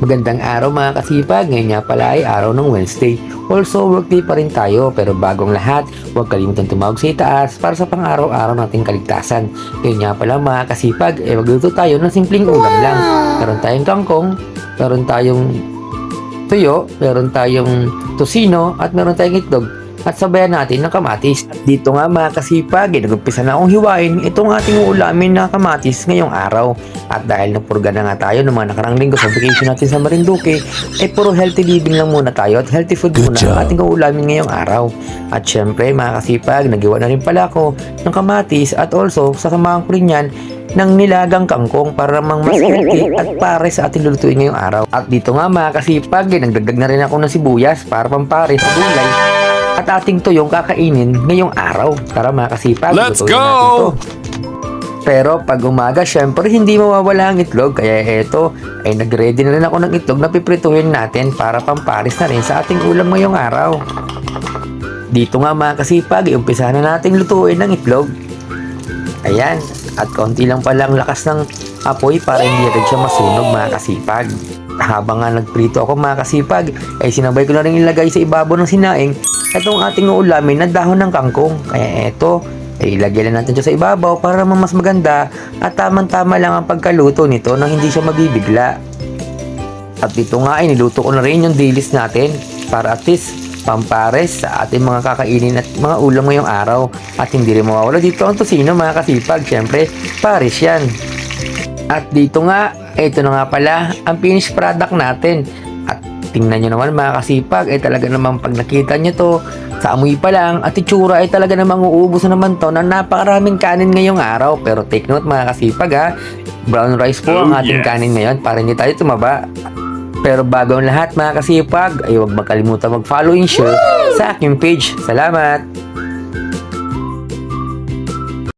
Magandang araw mga kasipag, ngayon nga pala ay araw ng Wednesday. Also, workday pa rin tayo pero bagong lahat, huwag kalimutan tumawag sa itaas para sa pang-araw-araw nating kaligtasan. Ngayon nga pala mga kasipag, magluto tayo ng simpleng ulam lang. Meron tayong kangkong, meron tayong tuyo, meron tayong tosino at meron tayong itlog. At sabayan natin ng kamatis. At dito nga mga kasipag, nag-umpisa na akong hiwain itong ating uulamin na kamatis ngayong araw. At dahil napurga na nga tayo ng mga nakarang linggo sa vacation natin sa Marinduque, puro healthy living lang muna tayo at healthy food muna ang ating uulamin ngayong araw. At syempre mga kasipag, nagiwa na rin pala ako ng kamatis at also sasamahan ko rin yan ng nilagang kangkong para namang mas healthy at pare sa ating lulutuin ngayong araw. At dito nga mga kasipag, nagdagdag na rin ako ng sibuyas para pampare sa gulay at ating tuyong kakainin ngayong araw. Tara mga kasipag, let's lutuin go! natin to. Pero pag umaga, syempre hindi mawawala ang itlog. Kaya eto, ay nag-ready na rin ako ng itlog na piprituhin natin para pamparis na rin sa ating ulam ngayong araw. Dito nga mga kasipag, umpisa na natin lutuin ng itlog. Ayan, at konti lang pala ang lakas ng apoy para hindi agad siya masunog mga kasipag. Habang nga nagprito ako mga kasipag, ay sinabay ko na rin ilagay sa ibabaw ng sinaing itong ating uulamin na dahon ng kangkong. Kaya eto, ay ilagay lang natin siya sa ibabaw para mas maganda at tamang-tama lang ang pagkaluto nito nang hindi siya mabibigla. At dito nga ay niluto ko na rin yung dilis natin para at least pampares sa ating mga kakainin at mga ulam ngayong araw. At hindi rin mawawala dito ang tosino mga kasipag, syempre pares yan. At dito nga, ito na nga pala ang finished product natin. At tingnan nyo naman mga kasipag, talaga namang pag nakita nyo to, sa amoy pa lang at itsura ay talaga namang uubos na naman to ng napakaraming kanin ngayong araw. Pero take note mga kasipag ha, brown rice po ang ating kanin ngayon para hindi tayo tumaba. Pero bago ang lahat mga kasipag, ay huwag makalimutan mag-follow and share sa aking page. Salamat!